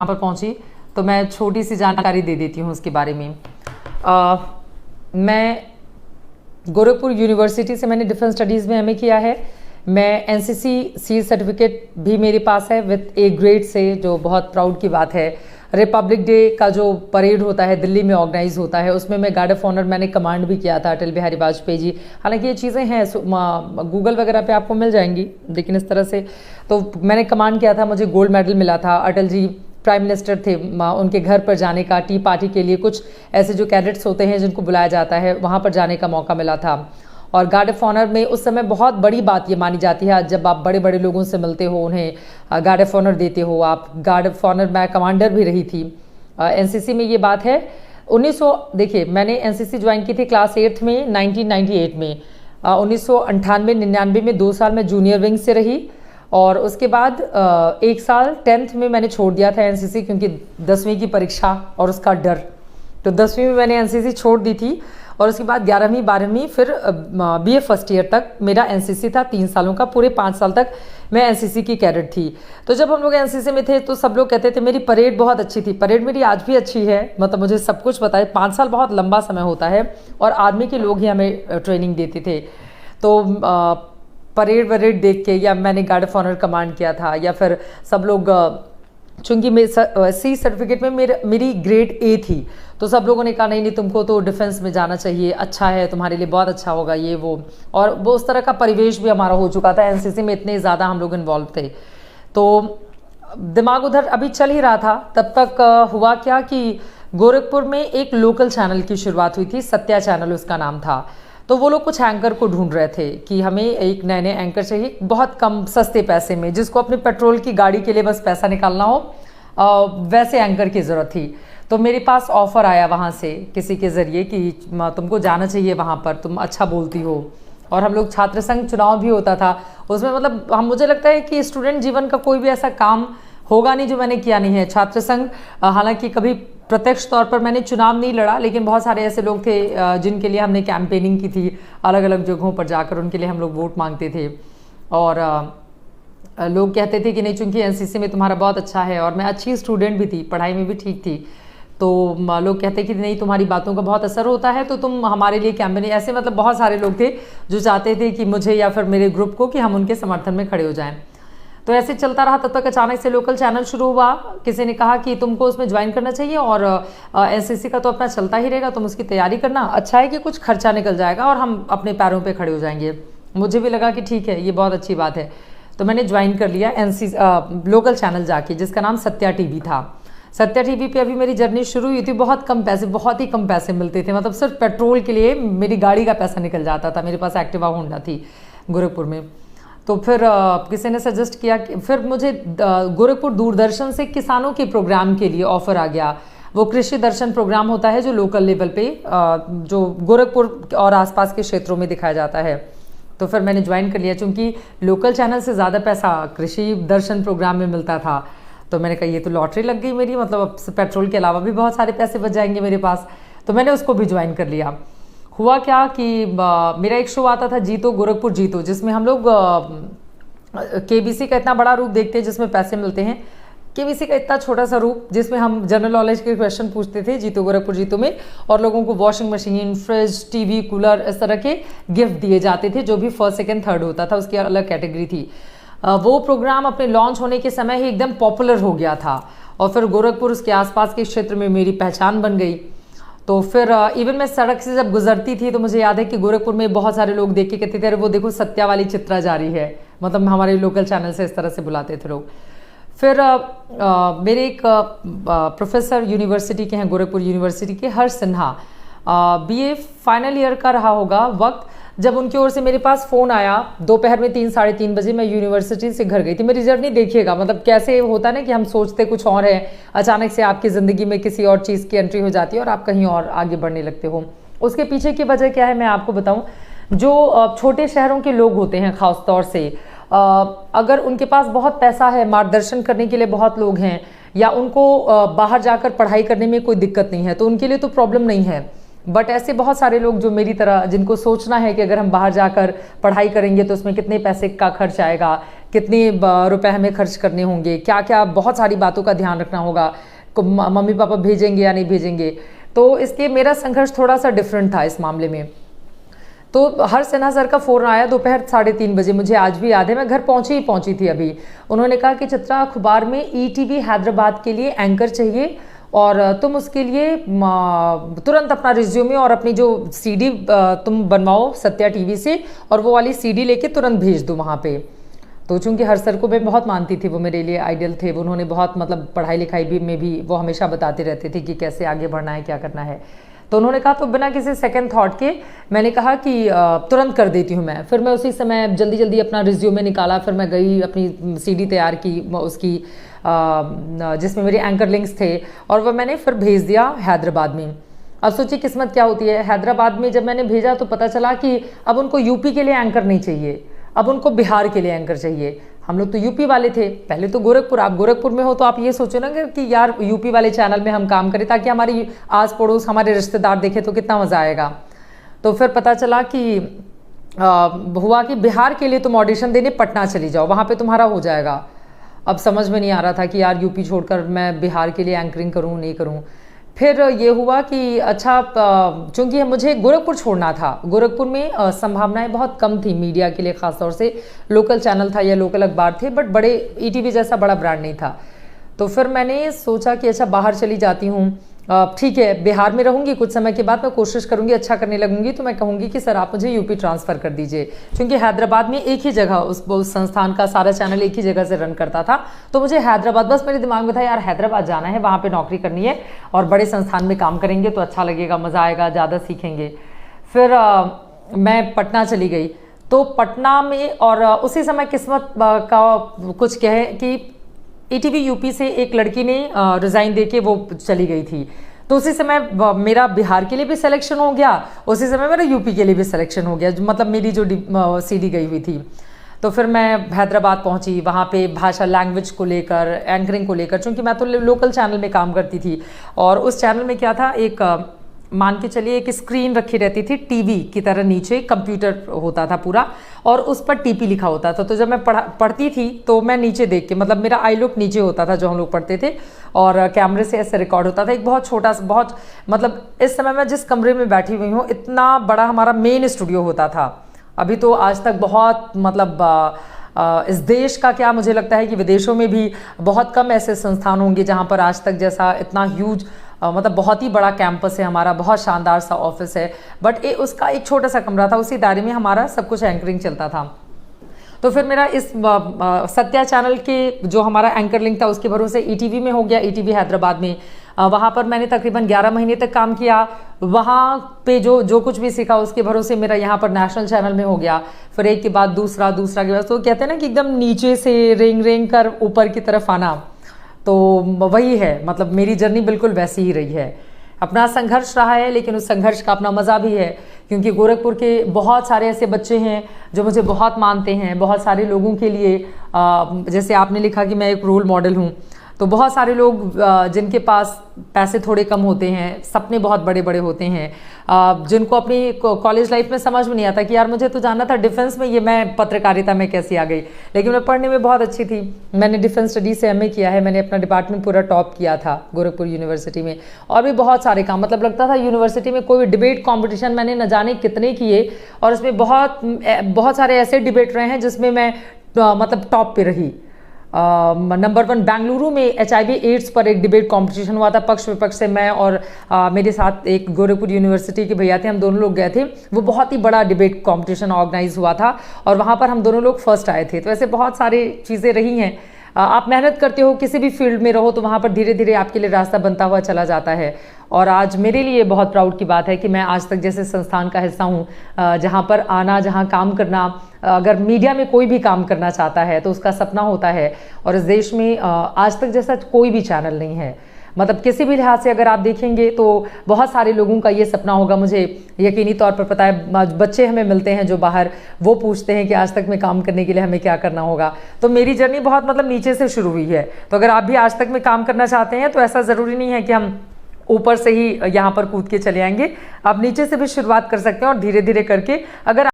पर पहुंची तो मैं छोटी सी जानकारी दे देती हूँ उसके बारे में। मैं गोरखपुर यूनिवर्सिटी से मैंने डिफेंस स्टडीज़ में एमए किया है। मैं एनसीसी सी सर्टिफिकेट भी मेरे पास है विथ ए ग्रेड से, जो बहुत प्राउड की बात है। रिपब्लिक डे का जो परेड होता है दिल्ली में ऑर्गेनाइज होता है, उसमें मैं गार्ड ऑफ ऑनर मैंने कमांड भी किया था, अटल बिहारी वाजपेयी जी। हालांकि ये चीज़ें हैं गूगल वगैरह पे आपको मिल जाएंगी, लेकिन इस तरह से तो मैंने कमांड किया था, मुझे गोल्ड मेडल मिला था। अटल जी प्राइम मिनिस्टर थे, उनके घर पर जाने का, टी पार्टी के लिए कुछ ऐसे जो कैडेट्स होते हैं जिनको बुलाया जाता है, वहाँ पर जाने का मौका मिला था। और गार्ड ऑफ ऑनर में उस समय बहुत बड़ी बात ये मानी जाती है, जब आप बड़े बड़े लोगों से मिलते हो, उन्हें गार्ड ऑफ ऑनर देते हो आप। गार्ड ऑफ ऑनर मैं कमांडर भी रही थी एनसीसी में। ये बात है 1900, देखिए मैंने एनसीसी ज्वाइन की थी क्लास 8 में 1998 में। 1998-99 में 2 साल मैं जूनियर विंग से रही, और उसके बाद 1 साल 10th में मैंने छोड़ दिया था एनसीसी, क्योंकि 10वीं की परीक्षा और उसका डर। तो 10वीं में मैंने एनसीसी छोड़ दी थी, और उसके बाद 11वीं 12वीं फिर बीए फर्स्ट ईयर तक मेरा एनसीसी था। 3 सालों का, पूरे 5 साल तक मैं एनसीसी की कैडेट थी। तो जब हम लोग एनसीसी में थे तो सब लोग कहते थे मेरी परेड बहुत अच्छी थी। परेड मेरी आज भी अच्छी है, मतलब मुझे सब कुछ पता है। 5 साल बहुत लंबा समय होता है, और आर्मी के लोग ही हमें ट्रेनिंग देते थे। तो परेड वरेड देख के, या मैंने गार्ड ऑफ ऑनर कमांड किया था, या फिर सब लोग, चूंकि सी सर्टिफिकेट में मेरी ग्रेड ए थी, तो सब लोगों ने कहा नहीं नहीं तुमको तो डिफेंस में जाना चाहिए, अच्छा है तुम्हारे लिए, बहुत अच्छा होगा ये वो। और वो उस तरह का परिवेश भी हमारा हो चुका था, एनसीसी में इतने ज़्यादा हम लोग इन्वॉल्व थे। तो दिमाग उधर अभी चल ही रहा था। तब तक हुआ क्या कि गोरखपुर में एक लोकल चैनल की शुरुआत हुई थी, सत्या चैनल उसका नाम था। तो वो लोग कुछ एंकर को ढूंढ रहे थे कि हमें एक नए नए एंकर चाहिए, बहुत कम सस्ते पैसे में, जिसको अपने पेट्रोल की गाड़ी के लिए बस पैसा निकालना हो, वैसे एंकर की ज़रूरत थी। तो मेरे पास ऑफ़र आया वहाँ से किसी के ज़रिए कि तुमको जाना चाहिए वहाँ पर, तुम अच्छा बोलती हो। और हम लोग छात्र संघ चुनाव भी होता था उसमें, मतलब मुझे लगता है कि स्टूडेंट जीवन का कोई भी ऐसा काम होगा नहीं जो मैंने किया नहीं है। छात्र संघ, हालांकि कभी प्रत्यक्ष तौर पर मैंने चुनाव नहीं लड़ा, लेकिन बहुत सारे ऐसे लोग थे जिनके लिए हमने कैंपेनिंग की थी, अलग अलग जगहों पर जाकर उनके लिए हम लोग वोट मांगते थे। और लोग कहते थे कि नहीं चूंकि एनसीसी में तुम्हारा बहुत अच्छा है, और मैं अच्छी स्टूडेंट भी थी, पढ़ाई में भी ठीक थी, तो लोग कहते कि नहीं तुम्हारी बातों का बहुत असर होता है, तो तुम हमारे लिए कैंपेन, ऐसे मतलब बहुत सारे लोग थे जो चाहते थे कि मुझे या फिर मेरे ग्रुप को कि हम उनके समर्थन में खड़े हो जाएं। तो ऐसे चलता रहा। तब तक अचानक से लोकल चैनल शुरू हुआ, किसी ने कहा कि तुमको उसमें ज्वाइन करना चाहिए, और एनसीसी का तो अपना चलता ही रहेगा, तुम उसकी तैयारी करना, अच्छा है कि कुछ खर्चा निकल जाएगा और हम अपने पैरों पे खड़े हो जाएंगे। मुझे भी लगा कि ठीक है, ये बहुत अच्छी बात है। तो मैंने ज्वाइन कर लिया लोकल चैनल जाके, जिसका नाम सत्या टीवी था। सत्या टीवी पे अभी मेरी जर्नी शुरू हुई थी। बहुत कम पैसे, बहुत ही कम पैसे मिलते थे, मतलब सिर्फ पेट्रोल के लिए मेरी गाड़ी का पैसा निकल जाता था। मेरे पास एक्टिवा होंडा थी गोरखपुर में। तो फिर किसी ने सजेस्ट किया कि फिर मुझे गोरखपुर दूरदर्शन से किसानों के प्रोग्राम के लिए ऑफर आ गया। वो कृषि दर्शन प्रोग्राम होता है जो लोकल लेवल पे जो गोरखपुर और आसपास के क्षेत्रों में दिखाया जाता है। तो फिर मैंने ज्वाइन कर लिया, चूँकि लोकल चैनल से ज़्यादा पैसा कृषि दर्शन प्रोग्राम में मिलता था। तो मैंने कहा ये तो लॉटरी लग गई मेरी, मतलब अब पेट्रोल के अलावा भी बहुत सारे पैसे बच जाएंगे मेरे पास। तो मैंने उसको भी ज्वाइन कर लिया। हुआ क्या कि मेरा एक शो आता था जीतो गोरखपुर जीतो, जिसमें हम लोग केबीसी का इतना बड़ा रूप देखते हैं जिसमें पैसे मिलते हैं, केबीसी का इतना छोटा सा रूप जिसमें हम जनरल नॉलेज के क्वेश्चन पूछते थे जीतो गोरखपुर जीतो में, और लोगों को washing machine, fridge, TV, cooler, इस तरह के गिफ्ट दिए जाते थे, जो भी फर्स्ट सेकेंड थर्ड होता था, उसकी अलग कैटेगरी थी। वो प्रोग्राम अपने लॉन्च होने के समय ही एकदम पॉपुलर हो गया था, और फिर गोरखपुर उसके आसपास के क्षेत्र में मेरी पहचान बन गई। तो फिर इवन मैं सड़क से जब गुजरती थी तो मुझे याद है कि गोरखपुर में बहुत सारे लोग देख के कहते थे अरे वो देखो सत्या वाली चित्रा जा रही है, मतलब हमारे लोकल चैनल से इस तरह से बुलाते थे लोग। फिर मेरे एक प्रोफेसर यूनिवर्सिटी के हैं, गोरखपुर यूनिवर्सिटी के, हर्ष सिन्हा, बीए फाइनल ईयर का रहा होगा वक्त, जब उनकी ओर से मेरे पास फ़ोन आया दोपहर में 3 साढ़े 3 बजे। मैं यूनिवर्सिटी से घर गई थी। मेरी जर्नी देखिएगा, मतलब कैसे होता है ना कि हम सोचते कुछ और है, अचानक से आपकी ज़िंदगी में किसी और चीज़ की एंट्री हो जाती है और आप कहीं और आगे बढ़ने लगते हो। उसके पीछे की वजह क्या है मैं आपको बताऊं। जो छोटे शहरों के लोग होते हैं ख़ास तौर से, अगर उनके पास बहुत पैसा है, मार्गदर्शन करने के लिए बहुत लोग हैं, या उनको बाहर जाकर पढ़ाई करने में कोई दिक्कत नहीं है, तो उनके लिए तो प्रॉब्लम नहीं है। बट ऐसे बहुत सारे लोग जो मेरी तरह, जिनको सोचना है कि अगर हम बाहर जाकर पढ़ाई करेंगे तो उसमें कितने पैसे का खर्च आएगा, कितने रुपए हमें खर्च करने होंगे, क्या क्या बहुत सारी बातों का ध्यान रखना होगा, मम्मी पापा भेजेंगे या नहीं भेजेंगे, तो इसके मेरा संघर्ष थोड़ा सा डिफरेंट था इस मामले में। तो हर्ष सिन्हा सर का फ़ोन आया दोपहर 3:30 बजे, मुझे आज भी याद है, मैं घर पहुंची थी अभी। उन्होंने कहा कि चित्रा, अखबार में ईटीवी हैदराबाद के लिए एंकर चाहिए और तुम उसके लिए तुरंत अपना रिज्यूमे और अपनी जो सीडी तुम बनवाओ सत्या टीवी से, और वो वाली सीडी लेके तुरंत भेज दो वहाँ पे। तो चूंकि हर्ष सर को मैं बहुत मानती थी, वो मेरे लिए आइडियल थे, उन्होंने बहुत मतलब पढ़ाई लिखाई भी में भी वो हमेशा बताते रहते थे कि कैसे आगे बढ़ना है, क्या करना है। तो उन्होंने कहा, तो बिना किसी सेकंड थॉट के मैंने कहा कि तुरंत कर देती हूँ मैं। फिर मैं उसी समय जल्दी जल्दी अपना रिज्यूमे निकाला, फिर मैं गई, अपनी सीडी तैयार की उसकी जिसमें मेरे एंकर लिंक्स थे, और वह मैंने फिर भेज दिया हैदराबाद में। अब सोचिए किस्मत क्या होती है, हैदराबाद में जब मैंने भेजा तो पता चला कि अब उनको यूपी के लिए एंकर नहीं चाहिए, अब उनको बिहार के लिए एंकर चाहिए। हम लोग तो यूपी वाले थे, पहले तो गोरखपुर, आप गोरखपुर में हो तो आप ये सोचो ना कि यार यूपी वाले चैनल में हम काम करें ताकि हमारी आस पड़ोस, हमारे रिश्तेदार देखे तो कितना मज़ा आएगा। तो फिर पता चला कि हुआ कि बिहार के लिए तुम ऑडिशन देने पटना चली जाओ, वहाँ पे तुम्हारा हो जाएगा। अब समझ में नहीं आ रहा था कि यार यूपी छोड़कर मैं बिहार के लिए एंकरिंग करूँ नहीं करूँ। फिर ये हुआ कि अच्छा, चूंकि मुझे गोरखपुर छोड़ना था, गोरखपुर में संभावनाएं बहुत कम थी मीडिया के लिए, खासतौर से लोकल चैनल था या लोकल अखबार थे, बट बड़े ईटीवी जैसा बड़ा ब्रांड नहीं था। तो फिर मैंने सोचा कि अच्छा बाहर चली जाती हूँ, ठीक है बिहार में रहूंगी, कुछ समय के बाद मैं कोशिश करूंगी, अच्छा करने लगूंगी तो मैं कहूंगी कि सर आप मुझे यूपी ट्रांसफ़र कर दीजिए, क्योंकि हैदराबाद में एक ही जगह उस संस्थान का सारा चैनल एक ही जगह से रन करता था। तो मुझे हैदराबाद, बस मेरे दिमाग में था यार हैदराबाद जाना है, वहाँ पर नौकरी करनी है और बड़े संस्थान में काम करेंगे तो अच्छा लगेगा, मज़ा आएगा, ज़्यादा सीखेंगे। फिर मैं पटना चली गई। तो पटना में, और उसी समय किस्मत का कुछ कहे कि ईटीवी यूपी से एक लड़की ने रिज़ाइन देके वो चली गई थी। तो उसी समय मेरा बिहार के लिए भी सिलेक्शन हो गया, उसी समय मेरा यूपी के लिए भी सिलेक्शन हो गया, मतलब मेरी जो सीडी गई हुई थी। तो फिर मैं हैदराबाद पहुंची, वहाँ पे भाषा, लैंग्वेज को लेकर, एंकरिंग को लेकर, क्योंकि मैं तो लोकल चैनल में काम करती थी, और उस चैनल में क्या था, एक मान के चलिए एक स्क्रीन रखी रहती थी टीवी की तरह, नीचे कंप्यूटर होता था पूरा, और उस पर टीपी लिखा होता था। तो जब मैं पढ़ती थी तो मैं नीचे देख के, मतलब मेरा आई लुक नीचे होता था जो हम लोग पढ़ते थे, और कैमरे से ऐसे रिकॉर्ड होता था। एक बहुत छोटा सा, बहुत मतलब इस समय मैं जिस कमरे में बैठी हुई हूँ, इतना बड़ा हमारा मेन स्टूडियो होता था। अभी तो आज तक बहुत मतलब इस देश का क्या, मुझे लगता है कि विदेशों में भी बहुत कम ऐसे संस्थान होंगे जहाँ पर आज तक जैसा इतना ह्यूज, मतलब बहुत ही बड़ा कैंपस है हमारा, बहुत शानदार सा ऑफिस है, बट उसका एक छोटा सा कमरा था, उसी दायरे में हमारा सब कुछ एंकरिंग चलता था। तो फिर मेरा इस सत्या चैनल के जो हमारा एंकर लिंक था उसके भरोसे ईटीवी में हो गया, ईटीवी हैदराबाद में। वहाँ पर मैंने तकरीबन 11 महीने तक काम किया। वहाँ पे जो कुछ भी सीखा उसके भरोसे मेरा यहाँ पर नेशनल चैनल में हो गया। फिर एक के बाद दूसरा के बाद, तो कहते हैं ना कि एकदम नीचे से रेंग कर ऊपर की तरफ आना, तो वही है, मतलब मेरी जर्नी बिल्कुल वैसी ही रही है। अपना संघर्ष रहा है, लेकिन उस संघर्ष का अपना मज़ा भी है, क्योंकि गोरखपुर के बहुत सारे ऐसे बच्चे हैं जो मुझे बहुत मानते हैं। बहुत सारे लोगों के लिए, जैसे आपने लिखा कि मैं एक रोल मॉडल हूँ, तो बहुत सारे लोग जिनके पास पैसे थोड़े कम होते हैं, सपने बहुत बड़े बड़े होते हैं, जिनको अपनी कॉलेज लाइफ में समझ में नहीं आता कि यार मुझे तो जाना था डिफेंस में, ये मैं पत्रकारिता में कैसे आ गई। लेकिन मैं पढ़ने में बहुत अच्छी थी, मैंने डिफेंस स्टडीज से एमए किया है, मैंने अपना डिपार्टमेंट पूरा टॉप किया था गोरखपुर यूनिवर्सिटी में, और भी बहुत सारे काम, मतलब लगता था यूनिवर्सिटी में कोई भी डिबेट कॉम्पिटिशन मैंने न जाने कितने किए, और उसमें बहुत सारे ऐसे डिबेट रहे हैं जिसमें मैं मतलब टॉप पे रही। नंबर 1 बेंगलुरु में HIV एड्स पर एक डिबेट कंपटीशन हुआ था, पक्ष विपक्ष से मैं और मेरे साथ एक गोरखपुर यूनिवर्सिटी के भैया थे, हम दोनों लोग गए थे। वो बहुत ही बड़ा डिबेट कंपटीशन ऑर्गेनाइज हुआ था और वहाँ पर हम दोनों लोग फर्स्ट आए थे। तो ऐसे बहुत सारी चीज़ें रही हैं। आप मेहनत करते हो, किसी भी फील्ड में रहो, तो वहाँ पर धीरे धीरे आपके लिए रास्ता बनता हुआ चला जाता है। और आज मेरे लिए बहुत प्राउड की बात है कि मैं आज तक जैसे संस्थान का हिस्सा हूँ, जहाँ पर आना, जहाँ काम करना। अगर मीडिया में कोई भी काम करना चाहता है तो उसका सपना होता है, और इस देश में आज तक जैसा कोई भी चैनल नहीं है। मतलब किसी भी लिहाज से अगर आप देखेंगे तो बहुत सारे लोगों का ये सपना होगा। मुझे यकीनी तौर पर पता है, बच्चे हमें मिलते हैं जो बाहर, वो पूछते हैं कि आज तक में काम करने के लिए हमें क्या करना होगा। तो मेरी जर्नी बहुत मतलब नीचे से शुरू हुई है। तो अगर आप भी आज तक में काम करना चाहते हैं तो ऐसा ज़रूरी नहीं है कि हम ऊपर से ही यहाँ पर कूद के चले आएंगे। आप नीचे से भी शुरुआत कर सकते हैं और धीरे धीरे करके अगर